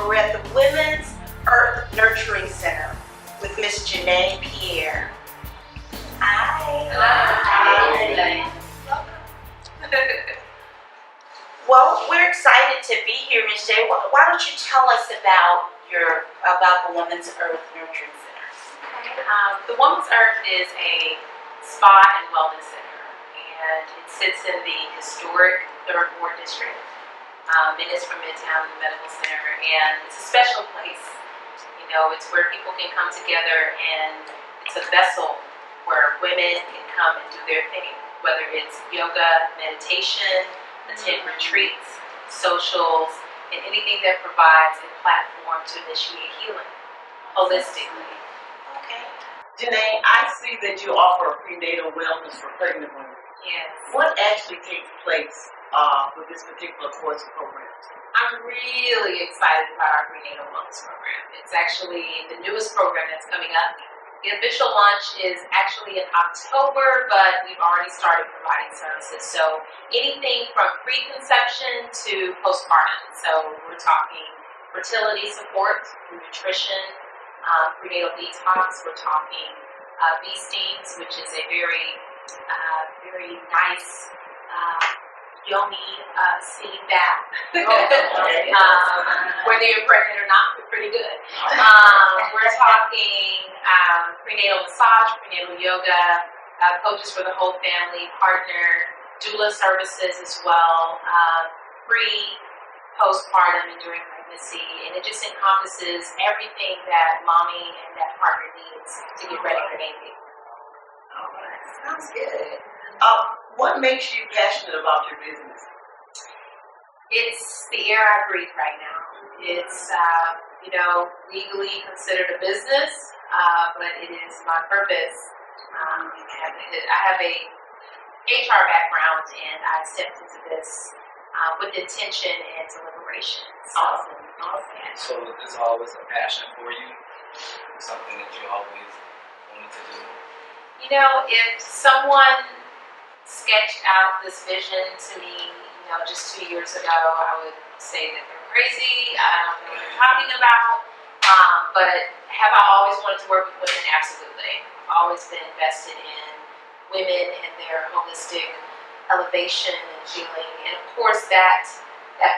where we're at the Women's Earth Nurturing Center with Miss Gina Batie. Hi. Hi. Well, we're excited to be here, Miss J. Why don't you tell us about the Women's Earth Nurturing Center? The Women's Earth is a spa and wellness center, and it sits in the historic 3rd Ward District. Minutes from Midtown Medical Center, and it's a special place. You know, it's where people can come together, and it's a vessel where women can come and do their thing, whether it's yoga, meditation, attend retreats, socials, and anything that provides a platform to initiate healing holistically. Okay. Janae, I see that you offer prenatal wellness for pregnant women. Yes. What actually takes place with this particular course program? I'm really excited about our prenatal wellness program. It's actually the newest program that's coming up. The official launch is actually in October, but we've already started providing services. So anything from pre-conception to postpartum. So we're talking fertility support, nutrition, prenatal detox. We're talking bee stings, which is a very nice yummy steam bath. Whether you're pregnant or not, it's pretty good. We're talking prenatal massage, prenatal yoga, coaches for the whole family, partner, doula services as well, pre, postpartum, and during pregnancy. And it just encompasses everything that mommy and that partner needs to get ready for baby. All right. Sounds good. What makes you passionate about your business? It's the air I breathe right now. It's, legally considered a business, but it is my purpose. I have a HR background, and I stepped into this with intention and deliberation. Awesome. So it's always a passion for you, something that you always wanted to do? You know, if someone sketched out this vision to me, just 2 years ago, I would say that they're crazy. I don't know what they're talking about. But have I always wanted to work with women? Absolutely. I've always been invested in women and their holistic elevation and healing. And of course, that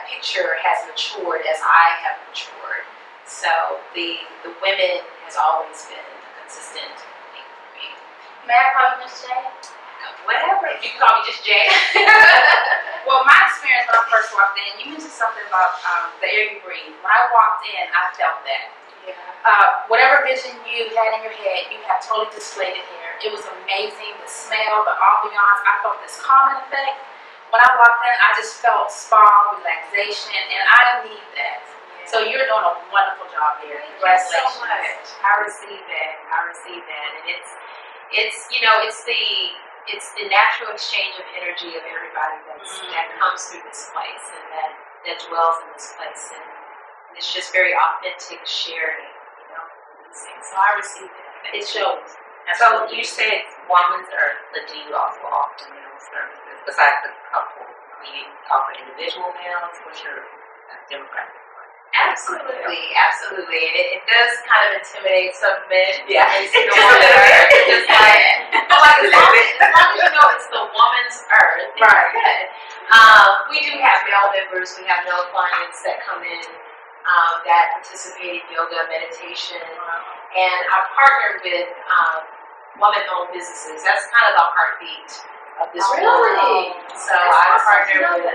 picture has matured as I have matured. So the women has always been a consistent thing for me. May I call you Miss J? Whatever. You can call me just Jay. Well, my experience when I first walked in, you mentioned something about the air you breathe. When I walked in, I felt that. Yeah. Whatever vision you had in your head, you have totally displayed it here. It was amazing. The smell, the ambiance, I felt this calming effect. When I walked in, I just felt spa, relaxation, and I need that. Yeah. So you're doing a wonderful job here. Thank you Congratulations. so much. I receive that. And it's the natural exchange of energy of everybody that comes through this place and that dwells in this place, and it's just very authentic sharing, these things. So I receive that. It shows. So you said Woman's Earth, but do you also offer male services besides the couple? Do you offer individual males? What's your demographic? Absolutely. And it does kind of intimidate some men. Yeah. It's the Woman's Earth. It's like, as long as you know it's the Woman's Earth, then Right. you're good. We do have male members. We have male clients that come in that participate in yoga, meditation, and I partner with woman-owned businesses. That's kind of the heartbeat of this Really? So I partner with,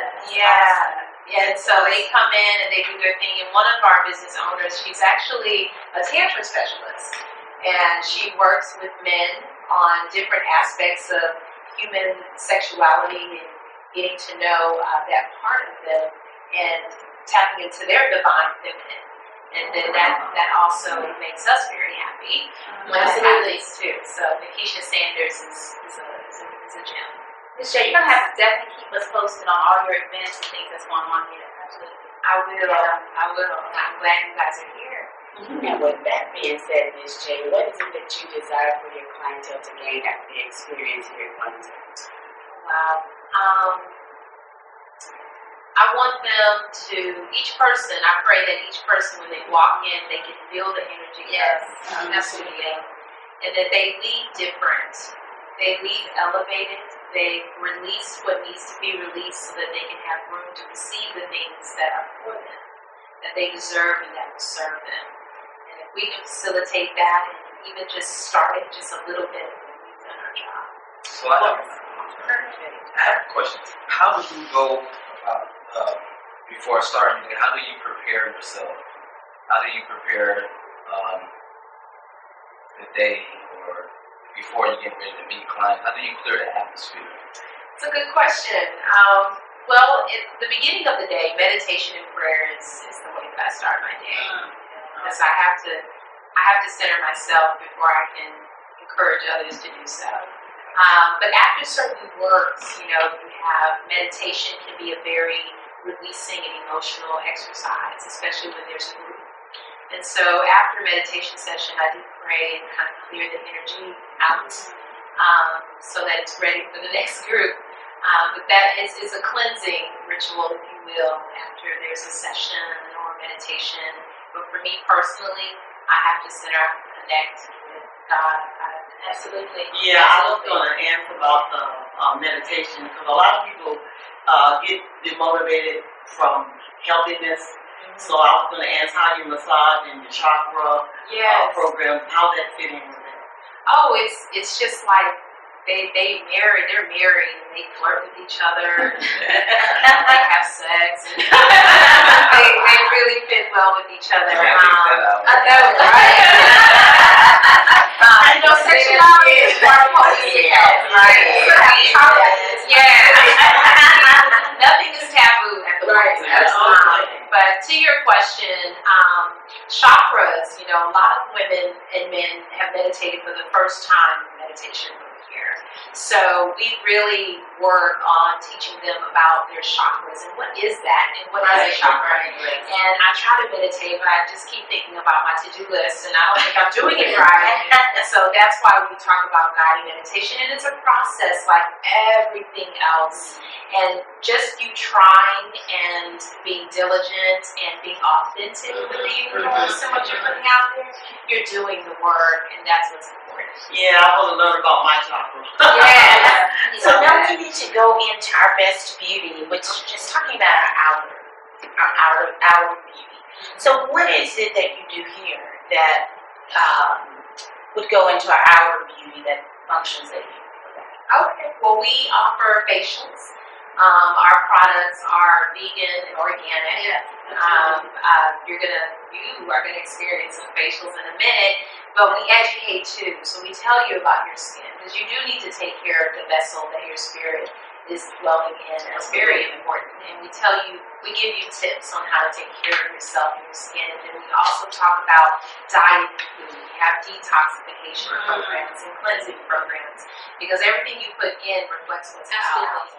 and so they come in and they do their thing. And one of our business owners, she's actually a tantra specialist, and she works with men on different aspects of human sexuality and getting to know that part of them and tapping into their divine feminine. And then that also makes us very happy when it happens too. So Nikisha Sanders is a gem. Miss J, you're going to have to definitely keep us posted on all your events and things that's going on here. Absolutely. I will. I'm glad you guys are here. And with that being said, Ms. J, what is it that you desire for your clientele to gain after the experience here at Women's Earth? Wow. I want them to, each person, I pray that each person, when they walk in, they can feel the energy. Yes. That's what it is. And that they leave different. They leave elevated. They release what needs to be released so that they can have room to receive the things that are for them, that they deserve and that will serve them. And if we can facilitate that and even just start it just a little bit, we've done our job. So I have a question. How do you go before starting? How do you prepare yourself? How do you prepare the day or before you get ready to meet clients? How do you clear the atmosphere? It's a good question. Well, at the beginning of the day, meditation and prayer is the way that I start my day. Because I have to center myself before I can encourage others to do so. But after certain works, you have meditation can be a very releasing and emotional exercise, especially when there's a group. And so after meditation session, I do pray and kind of clear the energy out so that it's ready for the next group. But that is a cleansing ritual, if you will, after there's a session or meditation. But for me personally, I have to center out and connect with God. Absolutely. Yeah, I was going to ask about the meditation, because a lot of people get demotivated from healthiness. So I was going to ask how you massage and your chakra program, how that fit in with that. Oh, it's just like they're married and they flirt with each other and they have sex and they really fit well with each other. I know, right? I know sexuality is part of what we have, right? Nothing is taboo at the moment. But to your question, chakras, a lot of women and men have meditated for the first time in meditation here. So we really work on teaching them about their chakras and what is that and what is a chakra. And I try to meditate, but I just keep thinking about my to-do list and I don't think I'm doing it right. And so that's why we talk about guided meditation, and it's a process like everything else. And just you trying and being diligent and being authentic with the universe and what you're putting out there, you're doing the work, and that's what's important. Yeah, I want to learn about my chakra. Yeah. So now we need to go into our best beauty, which is just talking about our outer beauty. So what is it that you do here that would go into our outer beauty that functions that you do that? Okay, well we offer facials. Our products are vegan and organic. You are gonna experience some facials in a minute, but we educate too. So we tell you about your skin, because you do need to take care of the vessel that your spirit is dwelling in. That's very important. And we give you tips on how to take care of yourself and your skin. And then we also talk about diet and food. We have detoxification programs and cleansing programs, because everything you put in reflects what's out.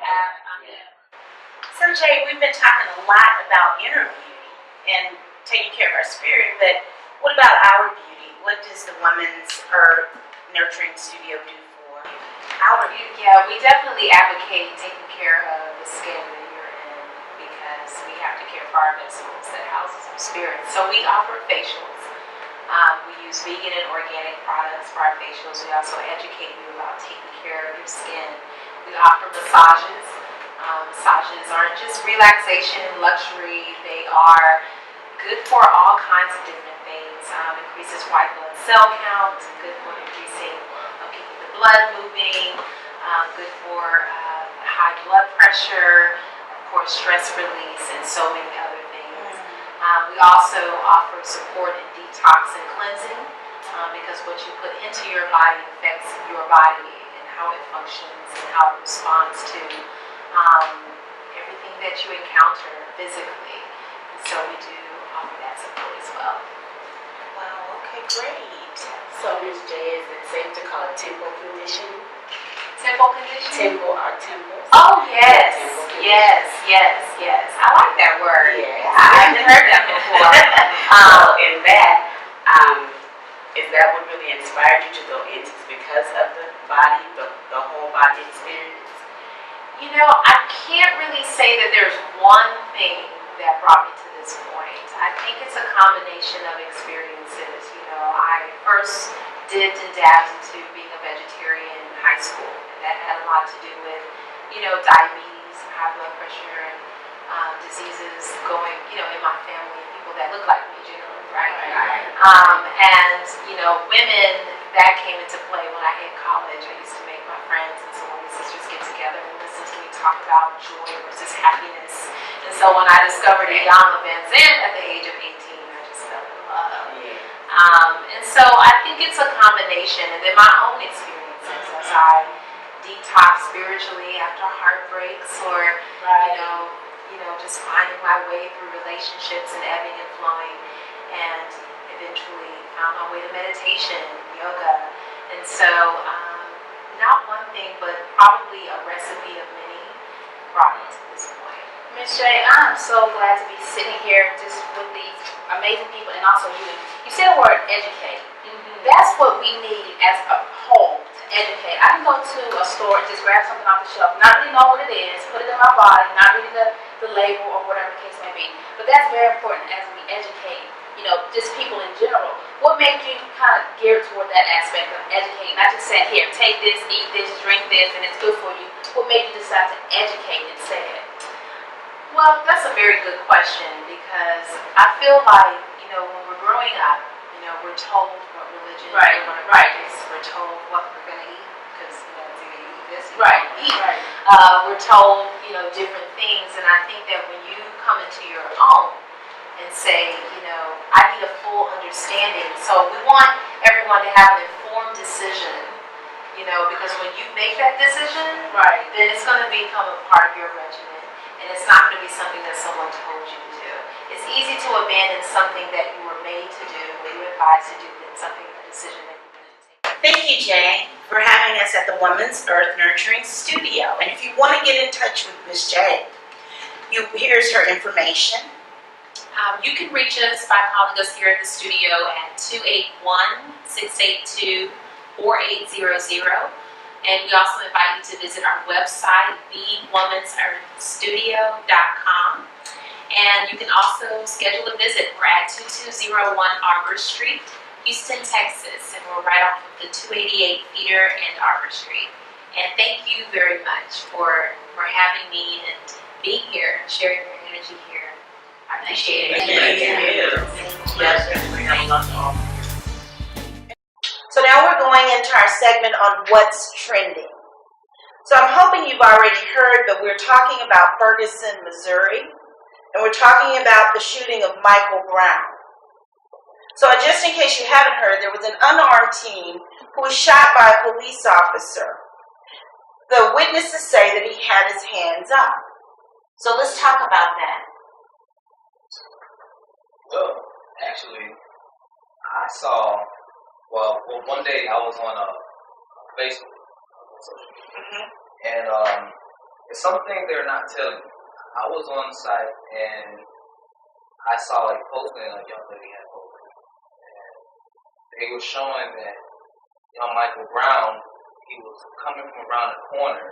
So Jay, we've been talking a lot about inner beauty and taking care of our spirit, but what about our beauty? What does the Women's Earth Nurturing Studio do for our beauty? Yeah, we definitely advocate taking care of the skin that you're in, because we have to care for our vessels that houses our spirit. So we offer facials. We use vegan and organic products for our facials. We also educate you about taking care of your skin. We offer massages. Massages aren't just relaxation and luxury. They are good for all kinds of different things. Increases white blood cell count, good for increasing, keeping the blood moving, good for high blood pressure, for stress release, and so many other things. We also offer support in detox and cleansing, because what you put into your body affects your body and how it functions and how it responds to everything that you encounter physically. And so we do offer that support as well. Wow, okay, great. So Ms. J, is it safe to call it temple conditioning? Temple conditioning? Temple or temples? Oh, yes. Temple Yes. I like that word. Yes. I haven't heard that before. In that, is that what really inspired you to go into this, because of the body, the whole body experience? You know, I can't really say that there's one thing that brought me to this point. I think it's a combination of experiences. You know, I first dipped and dabbed into being a vegetarian in high school, and that had a lot to do with, you know, diabetes and high blood pressure and diseases going, you know, in my family, people that look like me generally, right? And, you know, women, that came into play when I hit college. I used to make my friends and some of my sisters get together and listen to me talk about joy versus happiness. And so when I discovered Iyanla Van Zandt at the age of 18, I just fell in love. And so I think it's a combination, and then my own experiences as I detox spiritually after heartbreaks, or you know, just finding my way through relationships and ebbing and flowing, and eventually found my way to meditation, yoga, and so not one thing, but probably a recipe of many brought me to this point. Ms. J, I'm so glad to be sitting here just with these amazing people, and also you. You said the word educate. That's what we need as a whole, to educate. I can go to a store and just grab something off the shelf, not really know what it is, put it in my body, not reading the label or whatever the case may be. But that's very important as we educate, you know, just people in general. What made you kind of gear toward that aspect of educating? Not just saying, here, take this, eat this, drink this, and it's good for you. What made you decide to educate and say it? Well, that's a very good question, because I feel like, you know, when we're growing up, you know, we're told what religion we're going to practice. We're told what we're going to eat, because, you know, it's either you eat this, you don't eat. We're told, you know, different things, and I think that when you come into your own and say, you know, I need a full understanding. So we want everyone to have an informed decision, you know, because when you make that decision, then it's going to become a part of your regimen. And it's not going to be something that someone told you to do. It's easy to abandon something that you were made to do, or you were advised to do, than a decision that you're going to take. Thank you, Jay, for having us at the Women's Earth Nurturing Studio. And if you want to get in touch with Ms. Jay, here's her information. You can reach us by calling us here at the studio at 281-682-4800. And we also invite you to visit our website, thewomensEarthstudio.com. And you can also schedule a visit. We're at 2201 Arbor Street, Houston, Texas. And we're right off of the 288 Feeder and Arbor Street. And thank you very much for having me and being here and sharing your energy here. I appreciate it. Thank you. So now we're going into our segment on what's trending. So I'm hoping you've already heard, but we're talking about Ferguson, Missouri, and we're talking about the shooting of Michael Brown. So just in case you haven't heard, there was an unarmed teen who was shot by a police officer. The witnesses say that he had his hands up. So let's talk about that. Well, actually, I saw, one day I was on Facebook, and it's something they're not telling me. I was on the site, and I saw a posting a young lady had posted, and they were showing that young Michael Brown, he was coming from around the corner,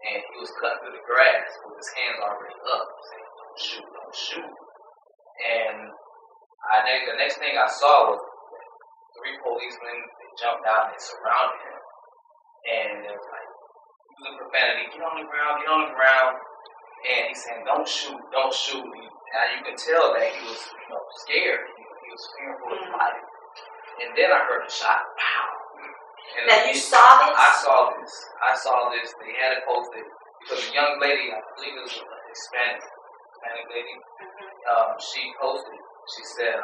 and he was cutting through the grass with his hands already up, saying, "Don't shoot, don't shoot." And the next thing I saw was 3 policemen. They jumped out and they surrounded him, and it was like using profanity, "Get on the ground, get on the ground." And he's saying, "Don't shoot, don't shoot." And you can tell that he was, scared. He was fearing for his life. And then I heard a shot. Pow! And now you saw this? I saw this. They had it posted because a young lady, I believe it was a Hispanic lady. She posted. She said,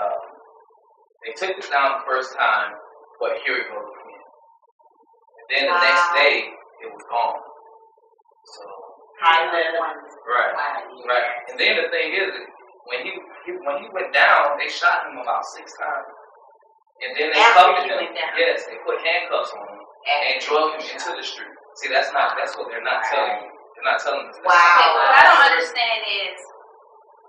"They took this down the first time, but here it goes again." And then the next day, it was gone. So, right. And then the thing is, when he went down, they shot him about 6 times, and then they covered him. Yes, they put handcuffs on him and drug him into the street. See, that's what they're not telling you. They're not telling us. What I don't understand is,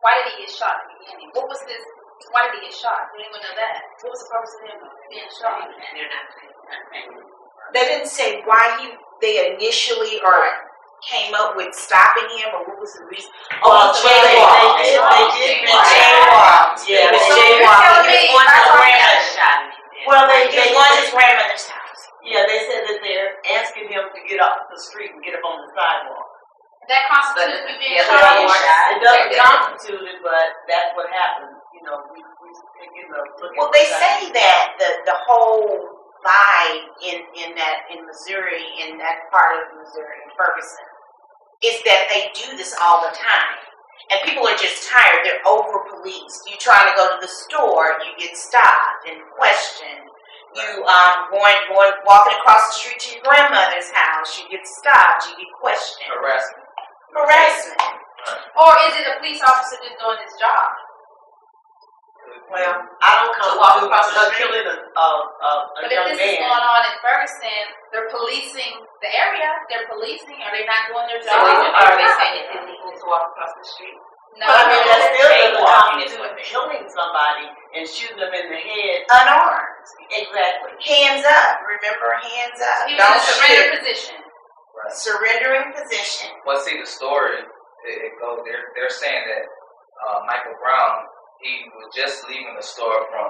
why did he get shot at the beginning? What was this? Why did he get shot? We didn't even know that. What was the purpose of him being shot? They're not saying. They didn't say why they initially or came up with stopping him, or what was the reason? Well, Oh, they jaywalk. did He mention jaywalked. Yeah, He was they jaywalking. did. He was going to his grandmother's shot me. He was going to his grandmother's house. Yeah, they said that they're asking him to get off the street and get up on the sidewalk. That constitutes you being Yeah, shot. It doesn't constitute it, but that's what happened. You know, we taking a look at Well, they say that the whole vibe in Missouri, in that part of Missouri, in Ferguson, is that they do this all the time. And people are just tired. They're over-policed. You trying to go to the store, you get stopped and questioned. You walking across the street to your grandmother's house, you get stopped, you get questioned. Harassment. Or is it a police officer just doing his job? Well, I don't come To walk to across the street. killing a But if young this is man. going on in Ferguson, they're policing the area. They're policing. Are they not doing their So job? are they saying it's illegal to walk across the street? No, But I mean, that still doesn't jaywalking is constitute what they- killing somebody and shooting them in the head. Unarmed. Exactly. Hands up. Remember, hands up. he was in Don't a surrender shoot. position. Surrendering position. Well, see, the story, it goes, they're saying that Michael Brown, he was just leaving the store from,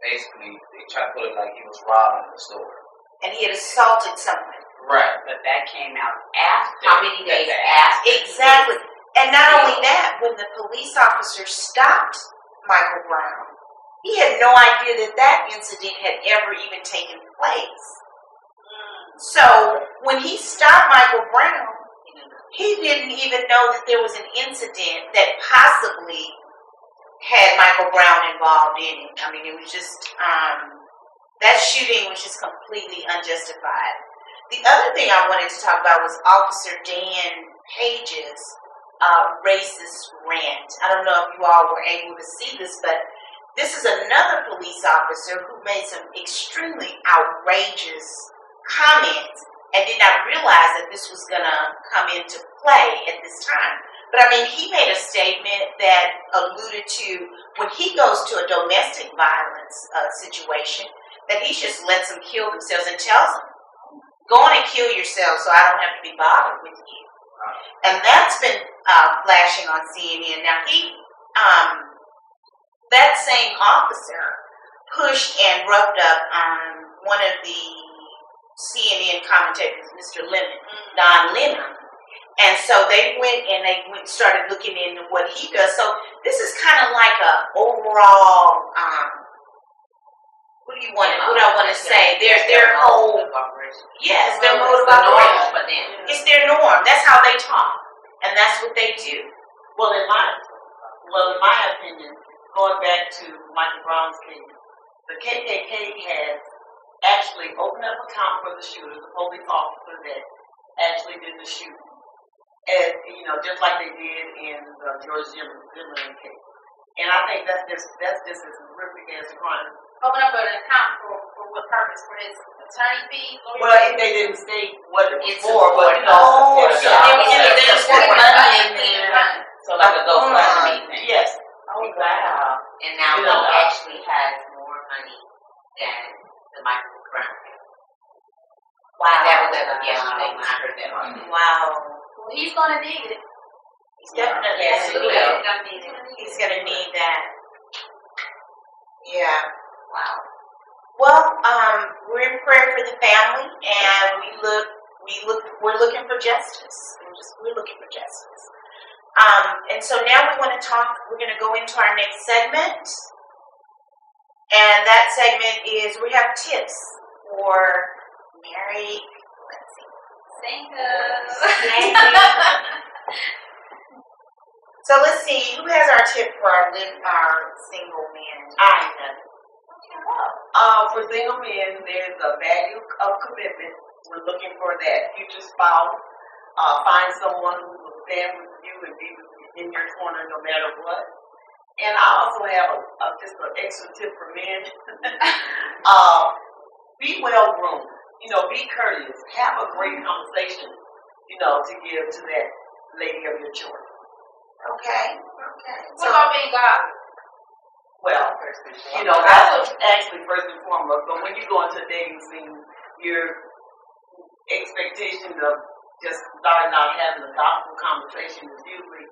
basically, they try to put it like he was robbing the store. And he had assaulted someone. Right. But that came out after. How many days after? Exactly. And not only that, when the police officer stopped Michael Brown, he had no idea that incident had ever even taken place. So when he stopped Michael Brown, he didn't even know that there was an incident that possibly had Michael Brown involved in it. I mean, it was just, that shooting was just completely unjustified. The other thing I wanted to talk about was Officer Dan Page's racist rant. I don't know if you all were able to see this, but this is another police officer who made some extremely outrageous comments and did not realize that this was going to come into play at this time. But I mean, he made a statement that alluded to when he goes to a domestic violence situation, that he just lets them kill themselves and tells them, go on and kill yourself so I don't have to be bothered with you. And that's been flashing on CNN. Now, that same officer pushed and rubbed up one of the CNN commentators, Mr. Lemon, Don Lemon. And so they went and started looking into what he does. So this is kind of like a overall, what do I want to say? Their whole, yes, their mode of operation. But then, It's their norm. That's how they talk. And that's what they do. Well, in my opinion, going back to Michael Brown's case, the KKK has actually opened up account for the shooter, the police officer that actually did the shooting. And, just like they did in the George Zimmerman case. And I think that's just as horrific as a crime. Open up an account for what purpose? For his attorney fees? Well, they didn't state what it was It's for, but Oh, it's so there's put money in there. So like a GoFundMe thing. yes. Oh, wow. And now he actually has more money than the Michael Brown. Wow. That was as of yesterday when I heard that on it. Wow. Well, he's going to need it. He's definitely Yes, he will. He's going to need that. Yeah. Wow. Well, we're in prayer for the family, and we're looking for justice. We're looking for justice. And so now we're going to go into our next segment. And that segment is, we have tips for married, So let's see, who has our tip for our single men? I have it. For single men, there's a value of commitment. We're looking for that future spouse. Find someone who will stand with you and be in your corner no matter what. And I also have just an extra tip for men. Be well groomed. Be courteous. Have a great conversation, to give to that lady of your choice. Okay. What about being godly? Well, that's actually first and foremost. But when you go into a dating scene, your expectations of just starting out having a gospel conversation is usually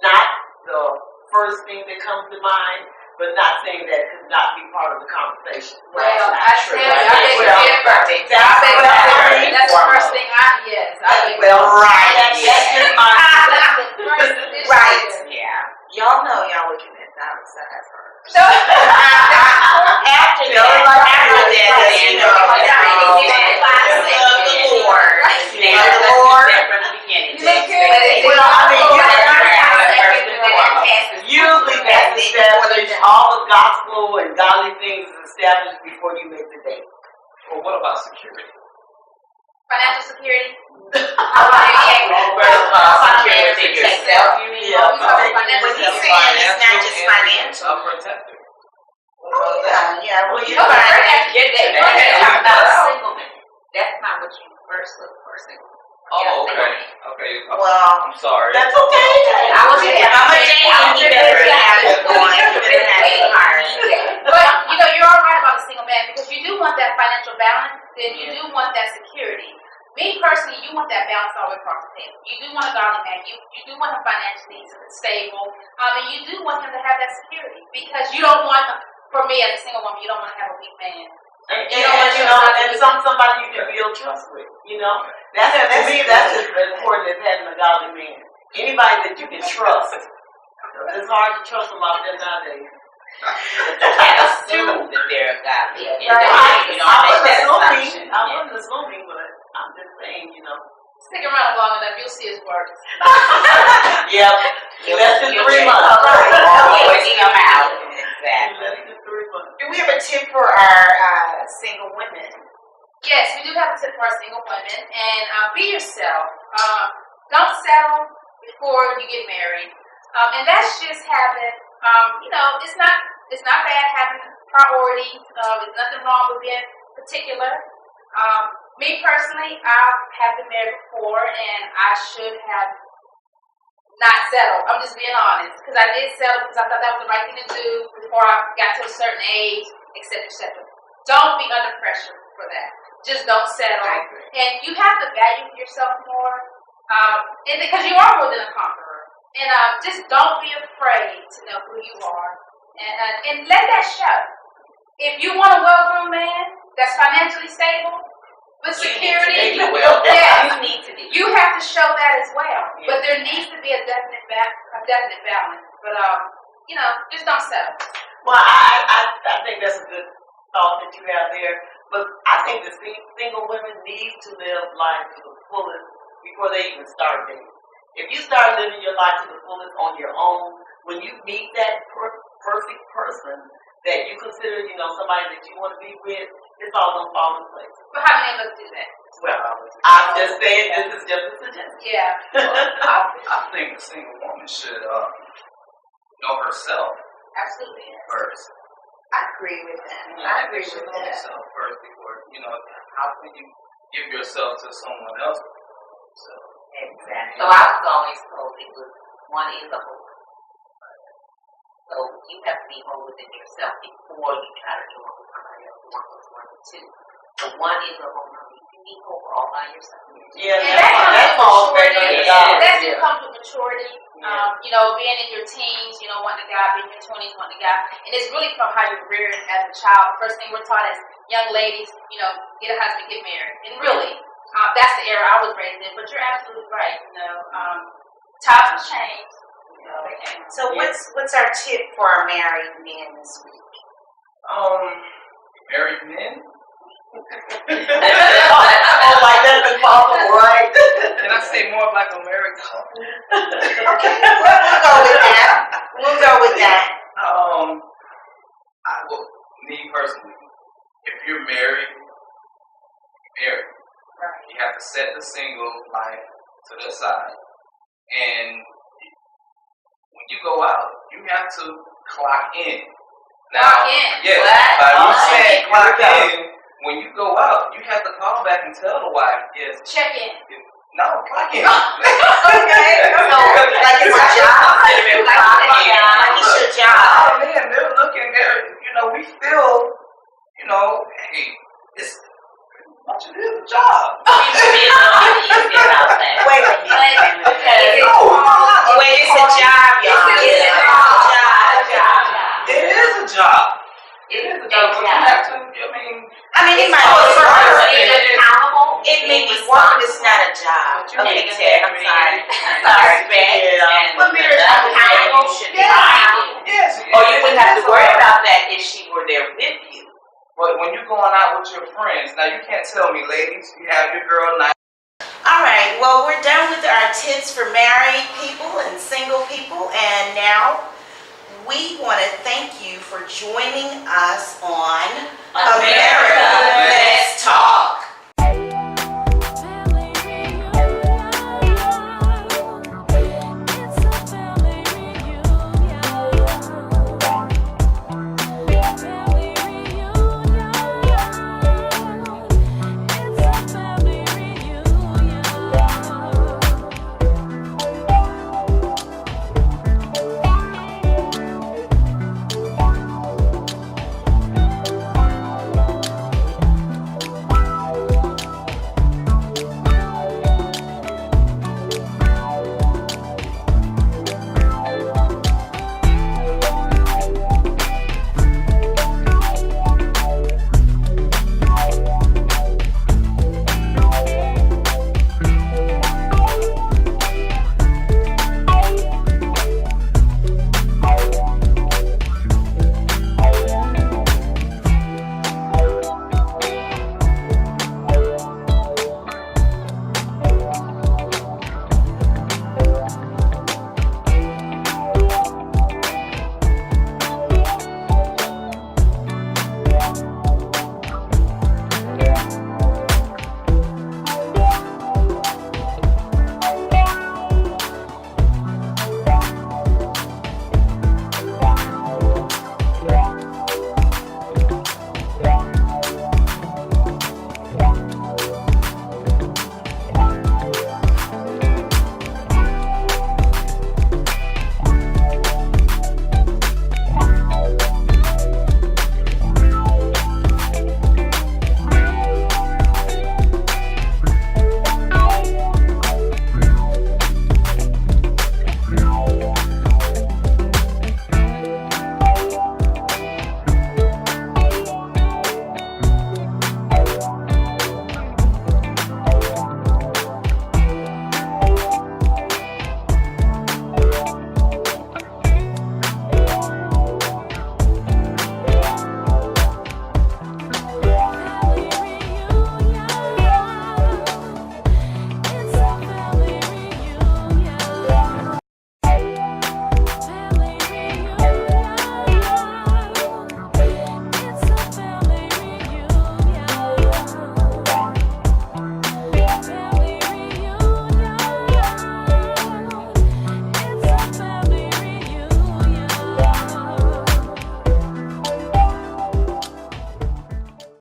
not the first thing that comes to mind, but not saying that could not be part of the conversation. Well, I tell you, I beg Well, to differ. That's the first thing That's just my Right. Yeah. Y'all know y'all looking at the outside first. After that, you know, the Lord. Usually that's established, all the gospel and godly things is established before you make the date. Well, what about security? Financial security. Security yourself, you mean? Yeah. When he's saying it's not just financial. A protector. Yeah, well, you You're find talking about a single man. That's not what you first look for, single. Oh, okay. Okay. well, I'm sorry. That's okay. I was if I'm a date, you better have it going. You better have it hard. But you know, you're all right about a single man because you do want that financial balance, then you do want that security. Me personally, you want that balance all the way across the table. You do want a godly man. You do want him financially stable. And you do want him to have that security because you don't want, for me as a single woman, you don't want to have a weak man. And somebody you can build trust with, you know. That's to me, that's as important as having a godly man. Anybody that you can trust. It's hard to trust them out there nowadays. You can't assume that they're godly. I wasn't assuming, but I'm just saying, you know. Stick around long enough, you'll see his work. Yep. Less than 3 months. Pointing them out. Exactly. Less than 3 months. Do we have a tip for our single women? Yes, we do have a tip for our single women, and be yourself. Don't settle before you get married, and that's just having, you know, it's not bad having priorities. There's nothing wrong with being particular. Me personally, I have been married before, and I should have not settled. I'm just being honest, because I did settle because I thought that was the right thing to do before I got to a certain age, etc., etc. Don't be under pressure for that. Just don't settle. And you have to value yourself more, and because you are more than a conqueror. And just don't be afraid to know who you are, and let that show. If you want a well-groomed man that's financially stable, with security, you have to show that as well. Yeah. But there needs to be a definite balance. But you know, just don't settle. Well, I think that's a good thought that you have there. But I think the single women need to live life to the fullest before they even start dating. If you start living your life to the fullest on your own, when you meet that perfect person that you consider, you know, somebody that you want to be with, it's all going to fall in place. But how many of us do that? Well, I'm just saying this is just a suggestion. Yeah. I think a single woman should know herself. Absolutely. First. I agree with that. I agree with that. Yourself first before, you know, how can you give yourself to someone else? So. Exactly. So I was always told it was one is a whole. So you have to be whole within yourself before you try to do it with somebody else. One plus one is two. So one is a whole. You can be whole all by yourself. Yeah, and that comes with maturity. That yeah. comes with maturity. You know, being in your teens, you know, wanting a guy, being in your 20s, wanting a guy. And it's really from how you're reared as a child. The first thing we're taught as young ladies, you know, get a husband, get married. And really, that's the era I was raised in. But you're absolutely right. You know, times have changed. You know, so what's our tip for our married men this week? Married men? Oh, like that's impossible, right? Can I say more like a married couple? Okay, we'll go with that. We'll go with that. Me personally, if you're married, you're married. Right. You have to set the single life to the side. And when you go out, you have to clock in. Now, yes, by you saying clock in, when you go out, you have to call back and tell the wife, yes. Check in. No, clock in. Okay. So, like it's a job. Like it's your job. Oh man, they're looking there. You know, we feel, you know, hey, it's much of it is a job. You should be a little easier about that. It's not a job. Okay, Ted, I'm sorry. But there's You should try it. Yes. Or you wouldn't have to worry about that if she were there with you. But when you're going out with your friends, now you can't tell me, ladies, you have your girl night. All right, well, we're done with our tips for married people and single people, and now we want to thank you for joining us on America Let's Talk.